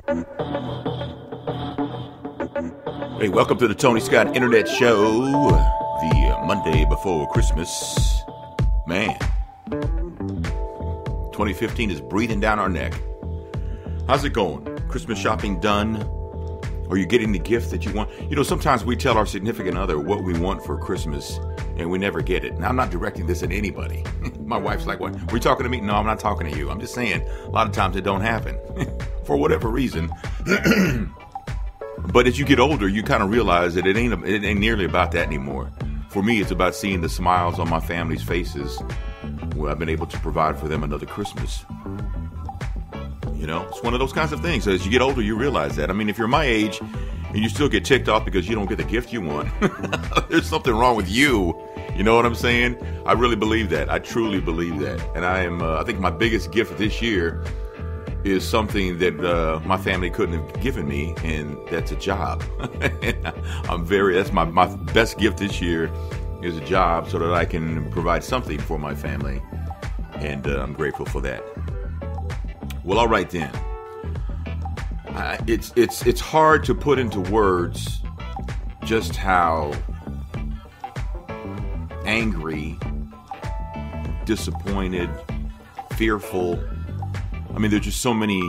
Hey, welcome to the Tony Scott Internet Show, the Monday before Christmas. Man, 2015 is breathing down our neck. How's it going? Christmas shopping done? Are you getting the gift that you want? You know, sometimes we tell our significant other what we want for Christmas, and we never get it. Now, I'm not directing this at anybody. My wife's like, what? Were you talking to me? No, I'm not talking to you. I'm just saying, a lot of times it don't happen. For whatever reason. But as you get older, you kind of realize that it ain't nearly about that anymore. For me, it's about seeing the smiles on my family's faces where I've been able to provide for them another Christmas. You know, it's one of those kinds of things. As you get older, you realize that. I mean, if you're my age and you still get ticked off because you don't get the gift you want, there's something wrong with you. You know what I'm saying? I really believe that. I truly believe that. And I think my biggest gift this year is something that my family couldn't have given me, and that's a job. That's my best gift this year is a job so that I can provide something for my family, and I'm grateful for that. Well, all right then. It's hard to put into words just how angry, disappointed, fearful. I mean, there's just so many.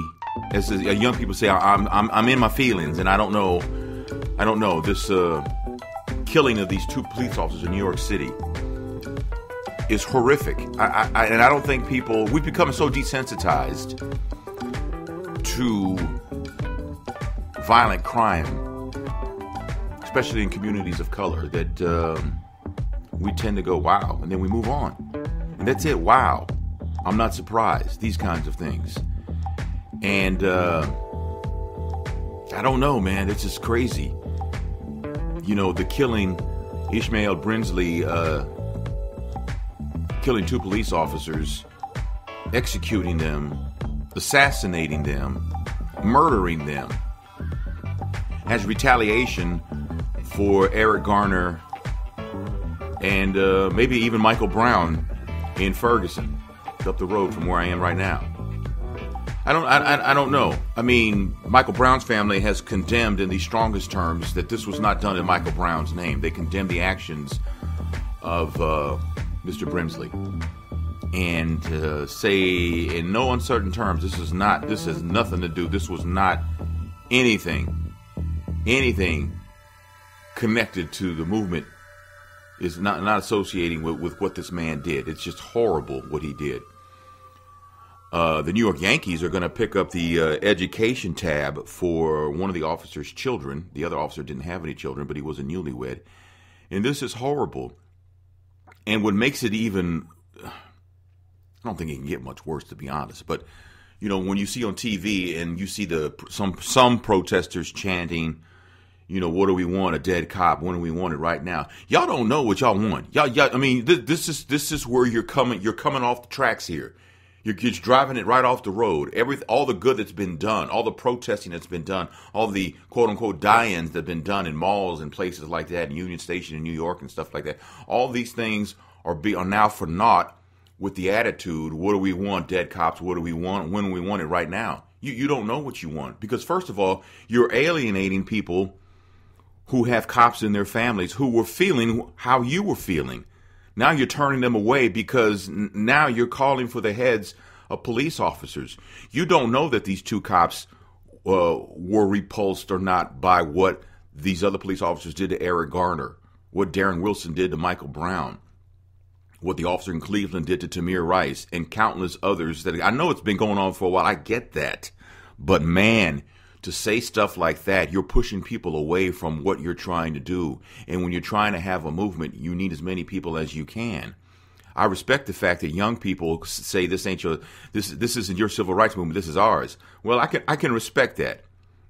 As young people say, I'm in my feelings, and I don't know. This killing of these two police officers in New York City is horrific. And I don't think we've become so desensitized to violent crime, especially in communities of color, that we tend to go, wow, and then we move on. And that's it, wow. I'm not surprised, these kinds of things. And I don't know, man, it's just crazy. You know, the killing, Ishmael Brinsley killing two police officers, executing them, assassinating them, murdering them, as retaliation for Eric Garner and maybe even Michael Brown in Ferguson, up the road from where I am right now. I don't know. I mean, Michael Brown's family has condemned in the strongest terms that this was not done in Michael Brown's name. They condemned the actions of Mr. Brinsley and say in no uncertain terms, this has nothing to do. This was not anything connected to the movement. Is not associating with what this man did. It's just horrible what he did. The New York Yankees are going to pick up the education tab for one of the officer's children. The other officer didn't have any children, but he was a newlywed. And this is horrible. And what makes it even, I don't think it can get much worse, to be honest. But, you know, when you see on TV and you see some protesters chanting, you know, what do we want? A dead cop. When do we want it? Right now. Y'all don't know what y'all want. Y'all. I mean, this is where you're coming off the tracks here. You're just driving it right off the road. All the good that's been done, all the protesting that's been done, all the quote unquote die-ins that have been done in malls and places like that, in Union Station in New York and stuff like that. All these things are now for naught with the attitude, what do we want? Dead cops. What do we want? When do we want it? Right now. You don't know what you want, because first of all, you're alienating people who have cops in their families who were feeling how you were feeling. Now you're turning them away because now you're calling for the heads of police officers. You don't know that these two cops were repulsed or not by what these other police officers did to Eric Garner, what Darren Wilson did to Michael Brown, what the officer in Cleveland did to Tamir Rice, and countless others. That I know it's been going on for a while. I get that. But man, to say stuff like that, you're pushing people away from what you're trying to do. And when you're trying to have a movement, you need as many people as you can. I respect the fact that young people say this isn't your civil rights movement, this is ours. Well, I can respect that.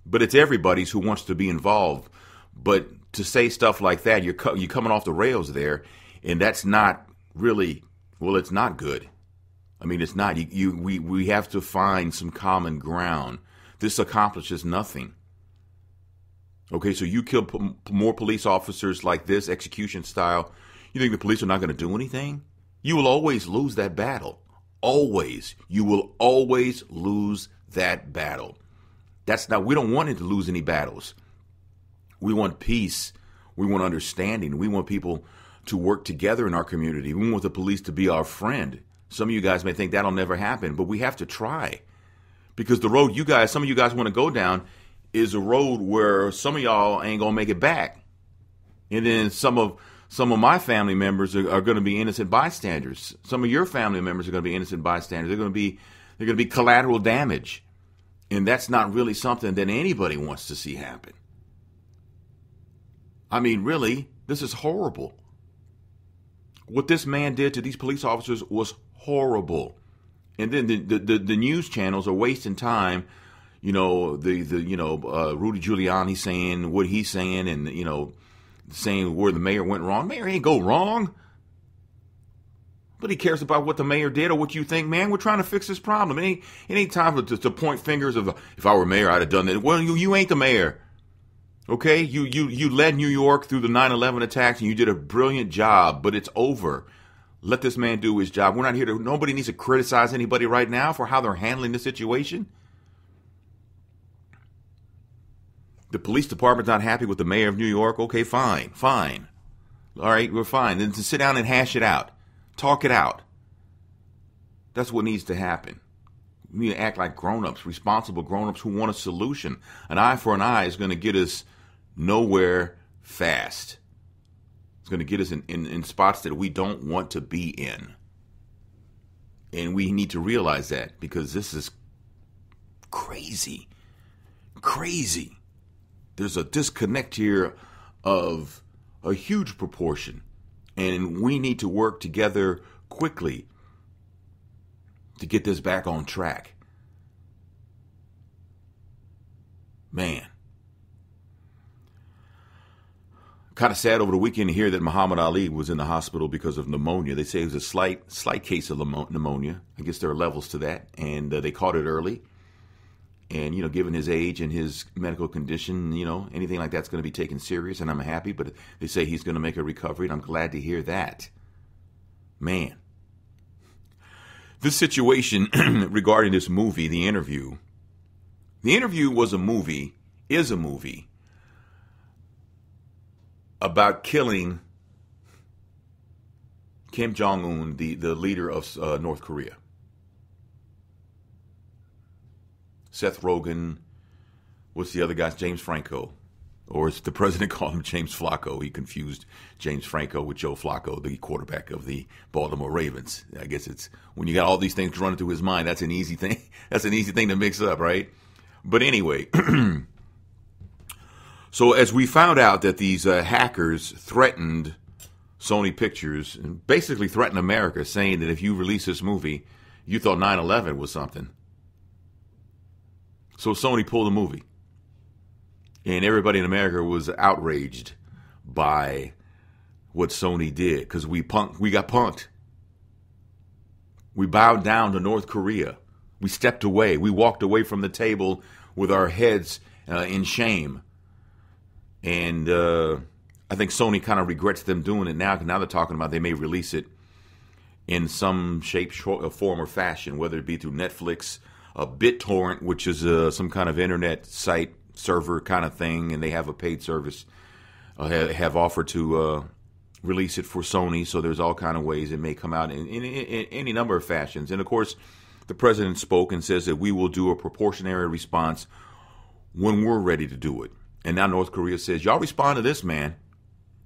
But it's everybody's who wants to be involved. But to say stuff like that, you're coming off the rails there, and that's not really, well, it's not good. I mean, it's not. We have to find some common ground. This accomplishes nothing. Okay, so you kill more police officers like this, execution style. You think the police are not going to do anything? You will always lose that battle. Always. You will always lose that battle. We don't want it to lose any battles. We want peace. We want understanding. We want people to work together in our community. We want the police to be our friend. Some of you guys may think that'll never happen, but we have to try. Because the road some of you guys want to go down is a road where some of y'all ain't going to make it back. And then some of my family members are going to be innocent bystanders. Some of your family members are going to be innocent bystanders. They're going to be collateral damage. And that's not really something that anybody wants to see happen. I mean, really, this is horrible. What this man did to these police officers was horrible. And then the news channels are wasting time, Rudy Giuliani saying what he's saying and, saying where the mayor went wrong. Mayor ain't go wrong. But he cares about what the mayor did or what you think, man. We're trying to fix this problem. It ain't time to point fingers of, if I were mayor, I'd have done that. Well, you ain't the mayor. Okay? You led New York through the 9/11 attacks and you did a brilliant job, but it's over. Let this man do his job. We're not here nobody needs to criticize anybody right now for how they're handling the situation. The police department's not happy with the mayor of New York. Okay, fine. All right, we're fine. Then to sit down and hash it out. Talk it out. That's what needs to happen. We need to act like grown-ups, responsible grown-ups who want a solution. An eye for an eye is going to get us nowhere fast. It's going to get us in spots that we don't want to be in. And we need to realize that because this is crazy. Crazy. There's a disconnect here of a huge proportion. And we need to work together quickly to get this back on track. Man. Kind of sad over the weekend to hear that Muhammad Ali was in the hospital because of pneumonia. They say it was a slight case of pneumonia. I guess there are levels to that. And they caught it early. And, given his age and his medical condition, anything like that's going to be taken serious. And I'm happy, but they say he's going to make a recovery. And I'm glad to hear that. Man. This situation regarding this movie, The Interview. The Interview is a movie about killing Kim Jong-un, the leader of North Korea. Seth Rogen, what's the other guy's? James Franco. Or as the president called him, James Flacco. He confused James Franco with Joe Flacco, the quarterback of the Baltimore Ravens. I guess it's when you got all these things running through his mind, that's an easy thing. That's an easy thing to mix up, right? But anyway, so as we found out that these hackers threatened Sony Pictures and basically threatened America, saying that if you release this movie, you thought 9/11 was something. So Sony pulled the movie. And everybody in America was outraged by what Sony did because we got punked. We bowed down to North Korea. We stepped away. We walked away from the table with our heads in shame. And I think Sony kind of regrets them doing it now because now they're talking about they may release it in some shape, form, or fashion, whether it be through Netflix, BitTorrent, which is some kind of internet site server kind of thing, and they have a paid service, have offered to release it for Sony. So there's all kind of ways it may come out in any number of fashions. And of course, the president spoke and says that we will do a proportionary response when we're ready to do it. And now North Korea says, y'all respond to this, man.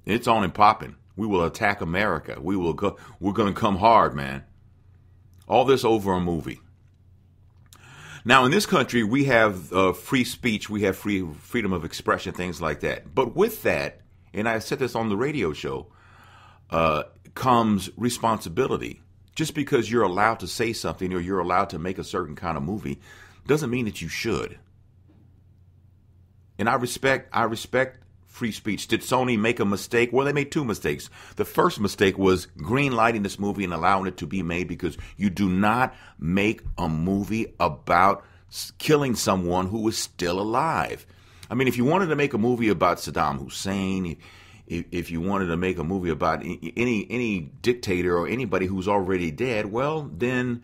It's on and popping. We will attack America. We're going to come hard, man. All this over a movie. Now, in this country, we have free speech, we have freedom of expression, things like that. But with that, and I said this on the radio show, comes responsibility. Just because you're allowed to say something or you're allowed to make a certain kind of movie doesn't mean that you should. And I respect free speech. Did Sony make a mistake? Well, they made two mistakes. The first mistake was green-lighting this movie and allowing it to be made because you do not make a movie about killing someone who is still alive. I mean, if you wanted to make a movie about Saddam Hussein, if you wanted to make a movie about any dictator or anybody who's already dead, well, then,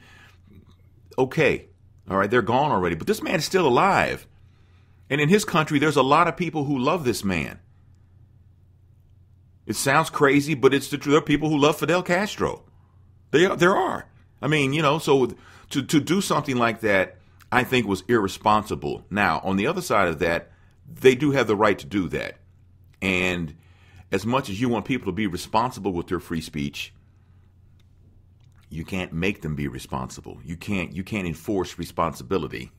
okay. All right, they're gone already. But this man is still alive. And in his country, there's a lot of people who love this man. It sounds crazy, but it's the truth. There are people who love Fidel Castro. There are. I mean, so to do something like that, I think was irresponsible. Now, on the other side of that, they do have the right to do that. And as much as you want people to be responsible with their free speech, you can't make them be responsible. You can't enforce responsibility.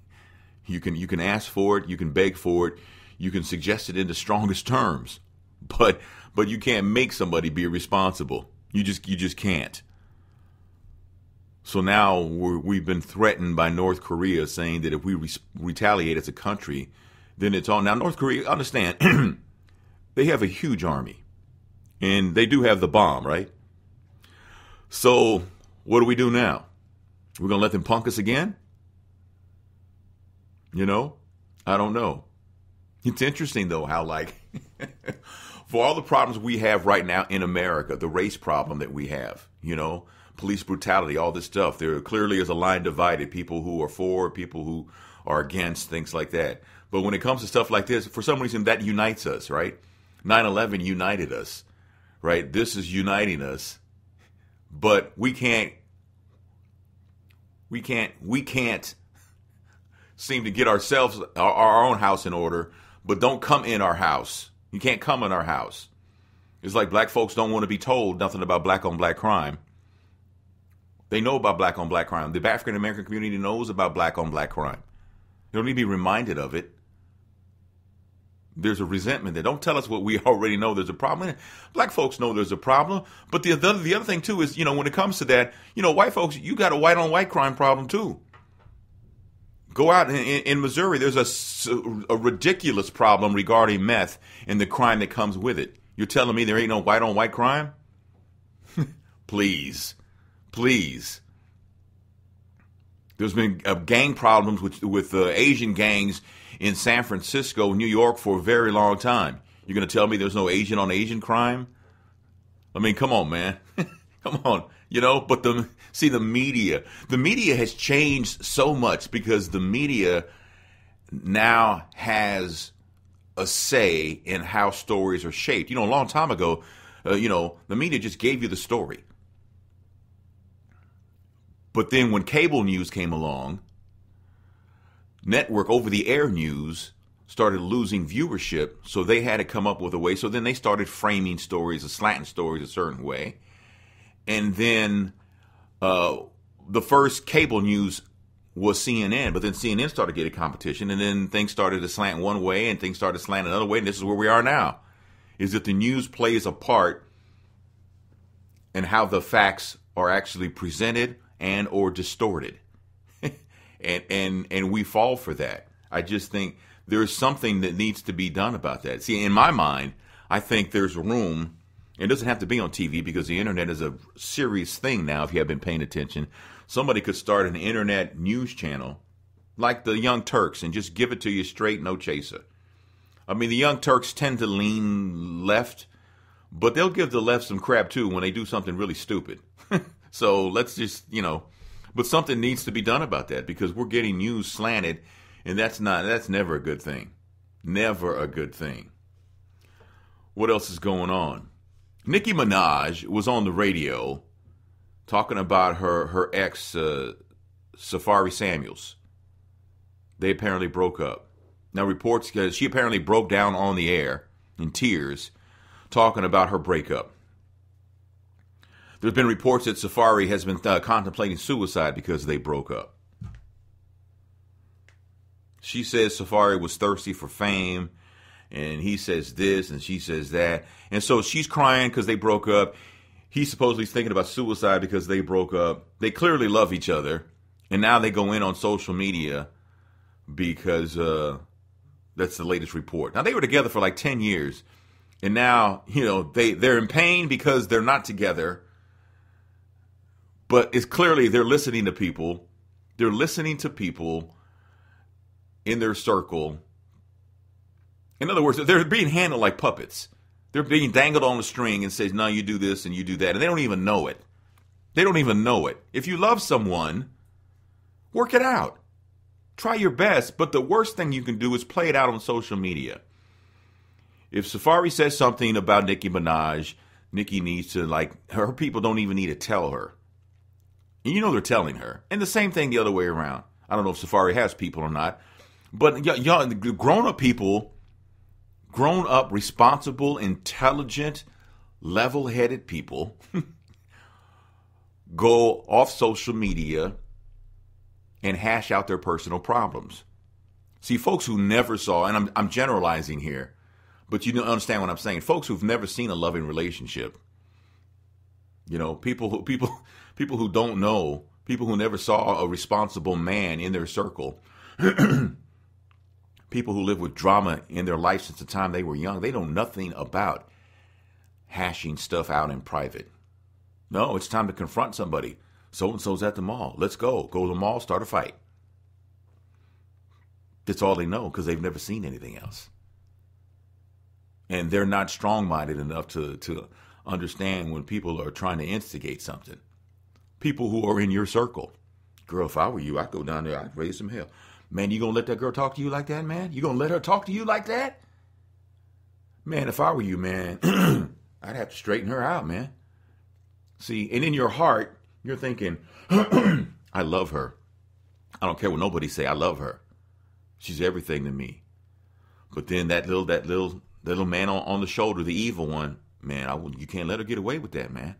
You can ask for it, you can beg for it, you can suggest it in the strongest terms, but you can't make somebody be responsible. You just can't. So now we've been threatened by North Korea, saying that if we retaliate as a country, then it's on. Now North Korea, understand, they have a huge army, and they do have the bomb, right? So what do we do now? We're gonna let them punk us again? I don't know. It's interesting, though, how, for all the problems we have right now in America, the race problem that we have, police brutality, all this stuff, there clearly is a line divided, people who are for, people who are against, things like that. But when it comes to stuff like this, for some reason, that unites us, right? 9/11 united us, right? This is uniting us. But we can't seem to get ourselves, our own house in order, but don't come in our house. You can't come in our house. It's like black folks don't want to be told nothing about black-on-black crime. They know about black-on-black crime. The African-American community knows about black-on-black crime. They don't need to be reminded of it. There's a resentment there. Don't tell us what we already know there's a problem. Black folks know there's a problem. But the other thing, too, is, when it comes to that, white folks, you got a white-on-white crime problem, too. Go out in Missouri, there's a ridiculous problem regarding meth and the crime that comes with it. You're telling me there ain't no white-on-white crime? Please. There's been gang problems with Asian gangs in San Francisco, New York for a very long time. You're going to tell me there's no Asian-on-Asian crime? I mean, come on, man. Come on. But the media has changed so much because the media now has a say in how stories are shaped. A long time ago, the media just gave you the story. But then when cable news came along, network over-the-air news started losing viewership, so they had to come up with a way. So then they started framing stories or slanting stories a certain way. And then the first cable news was CNN, but then CNN started getting competition, and then things started to slant one way, and things started to slant another way, and this is where we are now, is that the news plays a part in how the facts are actually presented and or distorted. and we fall for that. I just think there's something that needs to be done about that. See, in my mind, I think there's room. It doesn't have to be on TV because the internet is a serious thing now if you have been paying attention. Somebody could start an internet news channel like the Young Turks and just give it to you straight, no chaser. I mean, the Young Turks tend to lean left, but they'll give the left some crap too when they do something really stupid. So let's just, but something needs to be done about that because we're getting news slanted, and that's never a good thing. Never a good thing. What else is going on? Nicki Minaj was on the radio talking about her ex, Safari Samuels. They apparently broke up. Now reports, she apparently broke down on the air in tears talking about her breakup. There's been reports that Safari has been contemplating suicide because they broke up. She says Safari was thirsty for fame, and he says this, and she says that. And so she's crying because they broke up. He's supposedly thinking about suicide because they broke up. They clearly love each other, and now they go in on social media because that's the latest report. Now, they were together for like 10 years, and now, they're in pain because they're not together. But it's clearly they're listening to people. They're listening to people in their circle. In other words, they're being handled like puppets. They're being dangled on a string and says, no, you do this and you do that. And they don't even know it. They don't even know it. If you love someone, work it out. Try your best, but the worst thing you can do is play it out on social media. If Safari says something about Nicki Minaj, Nicki needs to, her people don't even need to tell her. And you know they're telling her. And the same thing the other way around. I don't know if Safari has people or not. But y'all, grown-up people, grown-up, responsible, intelligent, level-headed people go off social media and hash out their personal problems. See, folks who never saw, and I'm generalizing here, but you don't understand what I'm saying. Folks who've never seen a loving relationship, people who don't know, people who never saw a responsible man in their circle, people who live with drama in their life since the time they were young, they know nothing about hashing stuff out in private. No, it's time to confront somebody. So-and-so's at the mall. Let's go. Go to the mall, start a fight. That's all they know because they've never seen anything else. And they're not strong-minded enough to understand when people are trying to instigate something. People who are in your circle. Girl, if I were you, I'd go down there, I'd raise some hell. Man, you gonna let that girl talk to you like that, man? You gonna let her talk to you like that? Man, if I were you, man, I'd have to straighten her out, man. See, and in your heart, you're thinking, I love her. I don't care what nobody say, I love her. She's everything to me. But then that little man on the shoulder, the evil one, man, you can't let her get away with that, man.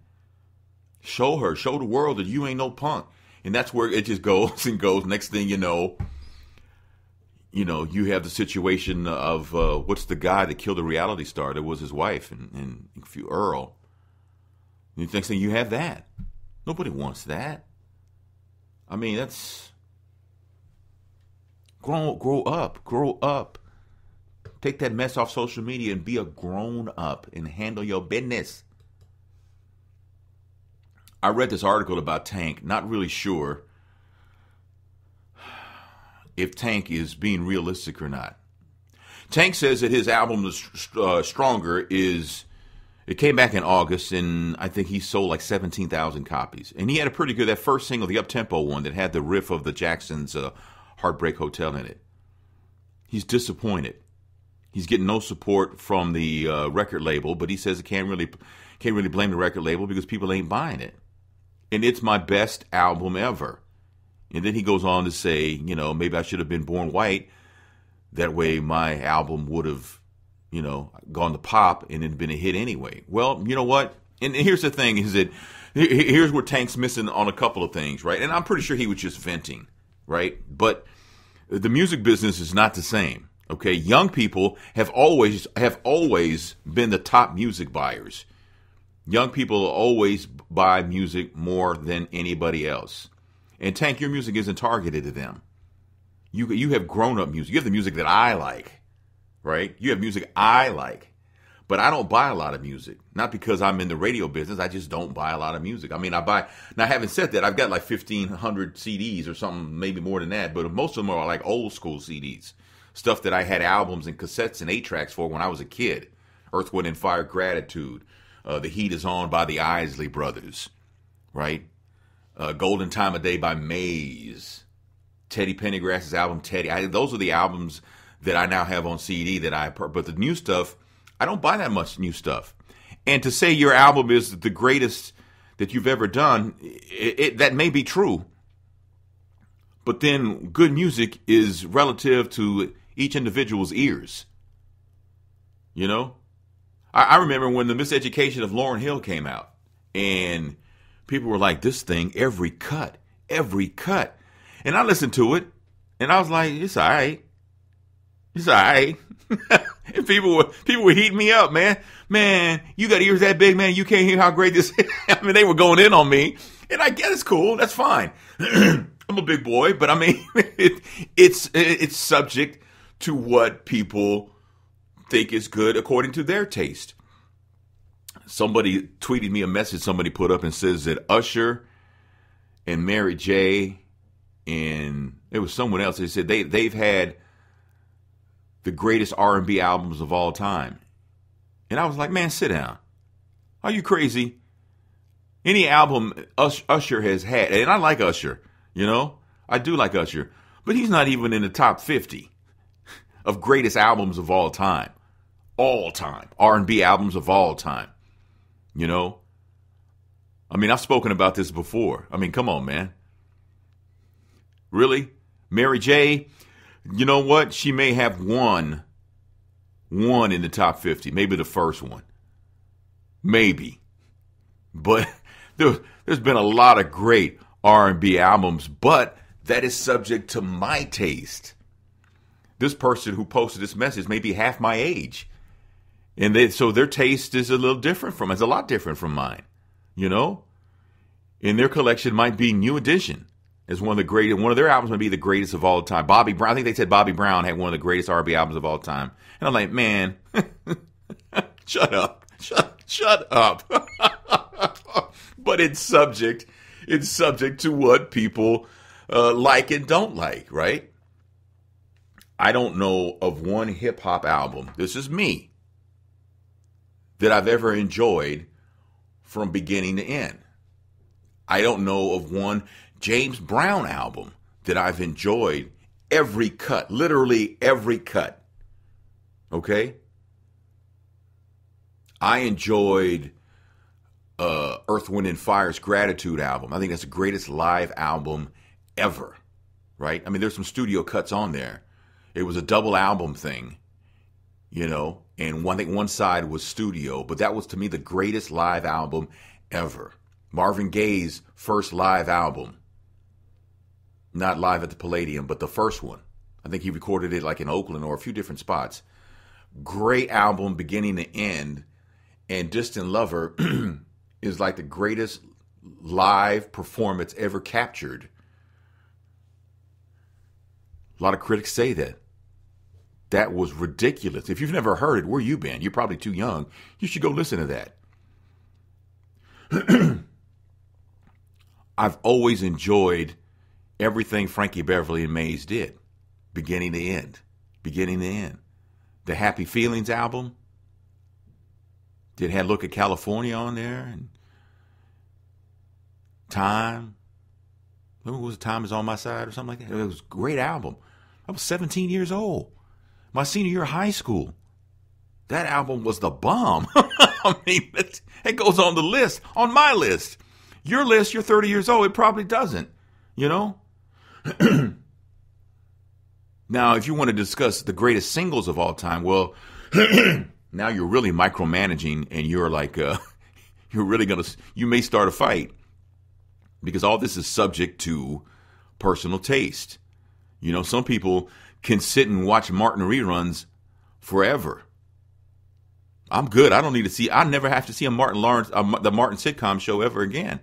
Show the world that you ain't no punk. And that's where it just goes and goes. Next thing you know, you have the situation of what's the guy that killed the reality star? That was his wife and Earl. And the next thing you have that. Nobody wants that. I mean, that's grow up. Take that mess off social media and be a grown up and handle your business. I read this article about Tank, not really sure if Tank is being realistic or not. Tank says that his album, Stronger, it came back in August, and I think he sold like 17,000 copies. And he had a pretty good, that first single, the up-tempo one that had the riff of the Jacksons' Heartbreak Hotel in it. He's disappointed. He's getting no support from the record label, but he says he can't really blame the record label because people ain't buying it. And it's my best album ever. And then he goes on to say, maybe I should have been born white. That way my album would have, gone to pop and it been a hit anyway. Well, you know what? And here's the thing is that here's where Tank's missing on a couple of things, right? And I'm pretty sure he was just venting, right? But the music business is not the same. Okay, young people have always been the top music buyers. Young people always buy music more than anybody else. And Tank, your music isn't targeted to them. You have grown-up music. You have the music that I like, right? You have music I like. But I don't buy a lot of music. Not because I'm in the radio business. I just don't buy a lot of music. I mean, now having said that, I've got like 1,500 CDs or something, maybe more than that. But most of them are like old school CDs. Stuff that I had albums and cassettes and 8-tracks for when I was a kid. Earth, Wind & Fire, Gratitude. The Heat Is On by the Isley Brothers, right? Golden Time of Day by Maze. Teddy Pendergrass's album, Teddy. Those are the albums that I now have on CD but the new stuff, I don't buy that much new stuff. And to say your album is the greatest that you've ever done, that may be true. But then good music is relative to each individual's ears. I remember when the Miseducation of Lauryn Hill came out, and people were like, this thing, every cut. And I listened to it, and I was like, it's all right. And people were heating me up, man. Man, you got ears that big, man. You can't hear how great this is. I mean, they were going in on me, and I get it's cool. That's fine. I'm a big boy, but I mean, it's subject to what people think is good according to their taste. Somebody tweeted me a message somebody put up and says that Usher and Mary J. and it was someone else. They said they've had the greatest R&B albums of all time. And I was like, man, sit down. Are you crazy? Any album Usher has had, and I like Usher, I do like Usher. but he's not even in the top 50 of greatest albums of all time. All time. R&B albums of all time. You know? I mean, I've spoken about this before. I mean, come on, man. Really? Mary J., you know what? She may have one in the top 50. Maybe the first one. Maybe. But there's been a lot of great R&B albums, but that is subject to my taste. This person who posted this message may be half my age. And so their taste is a little different from, it's a lot different from mine. You know? And their collection might be New Edition as one of their albums might be the greatest of all time. Bobby Brown, I think they said Bobby Brown had one of the greatest R&B albums of all time. And I'm like, man, shut up. Shut up. But it's subject to what people like and don't like, right? I don't know of one hip hop album, this is me, that I've ever enjoyed from beginning to end. I don't know of one James Brown album that I've enjoyed every cut, literally every cut. Okay? I enjoyed Earth, Wind, and Fire's Gratitude album. I think that's the greatest live album ever, right? I mean, there's some studio cuts on there. It was a double album thing, you know, and I think one side was studio, but that was to me the greatest live album ever. Marvin Gaye's first live album. Not live at the Palladium, but the first one. I think he recorded it like in Oakland or a few different spots. Great album beginning to end. And Distant Lover is like the greatest live performance ever captured. A lot of critics say that. That was ridiculous. If you've never heard it, where you been? You're probably too young. You should go listen to that. I've always enjoyed everything Frankie Beverly and Maze did, beginning to end. Beginning to end. The Happy Feelings album, it had Look at California on there, and Time. What was it? Time Is on My Side or something like that? It was a great album. I was 17 years old. My senior year of high school. That album was the bomb. I mean, it goes on the list, on my list. Your list, you're 30 years old, it probably doesn't, you know? Now, if you want to discuss the greatest singles of all time, well, now you're really micromanaging and you're like, you're really you may start a fight because all this is subject to personal taste. You know, some people can sit and watch Martin reruns forever. I'm good. I never have to see a Martin Lawrence, the Martin sitcom show ever again.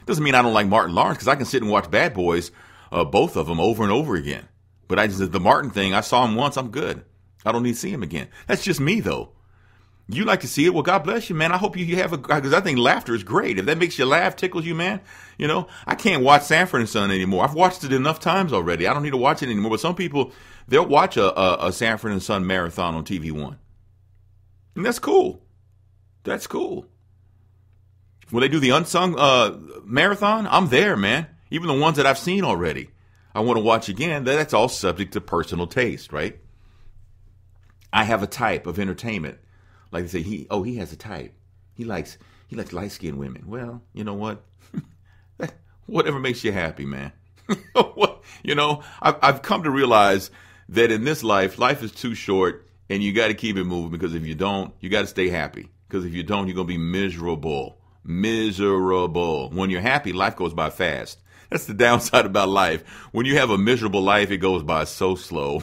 Doesn't mean I don't like Martin Lawrence because I can sit and watch Bad Boys, both of them over and over again. But the Martin thing, I saw him once, I'm good. I don't need to see him again. That's just me, though. You like to see it? Well, God bless you, man. I hope you have because I think laughter is great. If that makes you laugh, tickles you, man, you know, I can't watch Sanford and Son anymore. I've watched it enough times already. I don't need to watch it anymore. But some people, they'll watch a Sanford and Son marathon on TV One. And that's cool. That's cool. When they do the unsung marathon, I'm there, man. Even the ones that I've seen already, I want to watch again. That's all subject to personal taste, right? I have a type of entertainment. Like they say, he has a type. He likes light-skinned women. Well, you know what? Whatever makes you happy, man. You know, I've come to realize that in this life is too short, and you got to keep it moving because if you don't, you got to stay happy. Because if you don't, you're going to be miserable. Miserable. When you're happy, life goes by fast. That's the downside about life. When you have a miserable life, it goes by so slow.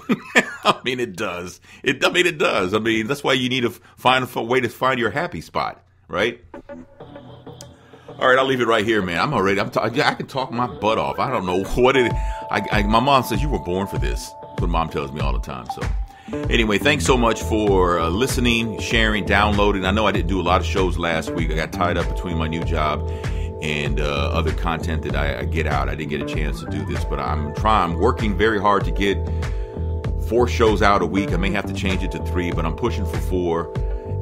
I mean, it does. It does. I mean, that's why you need to find a way to find your happy spot, right? All right, I'll leave it right here, man. I'm already. I can talk my butt off. I don't know what it. My mom says you were born for this. That's what mom tells me all the time. So, anyway, thanks so much for listening, sharing, downloading. I know I didn't do a lot of shows last week. I got tied up between my new job and other content that I get out. I didn't get a chance to do this, but I'm working very hard to get 4 shows out a week. I may have to change it to 3, but I'm pushing for 4,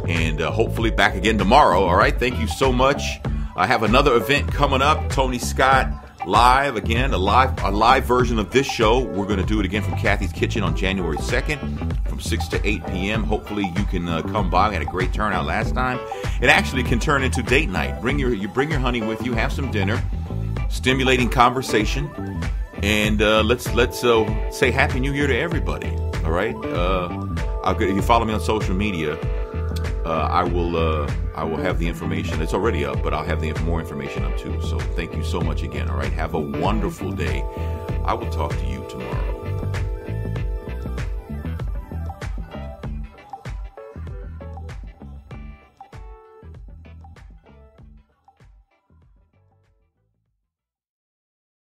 and hopefully back again tomorrow. All right, thank you so much. I have another event coming up. Tony Scott live again, a live version of this show. We're going to do it again from Kathy's Kitchen on January 2nd from 6 to 8 p.m. Hopefully you can come by. We had a great turnout last time. It actually can turn into date night. Bring your honey with you, have some dinner, stimulating conversation, and let's say Happy New Year to everybody. All right. If you follow me on social media, I will have the information. It's already up, but I'll have more information up too. So thank you so much again. All right. Have a wonderful day. I will talk to you tomorrow.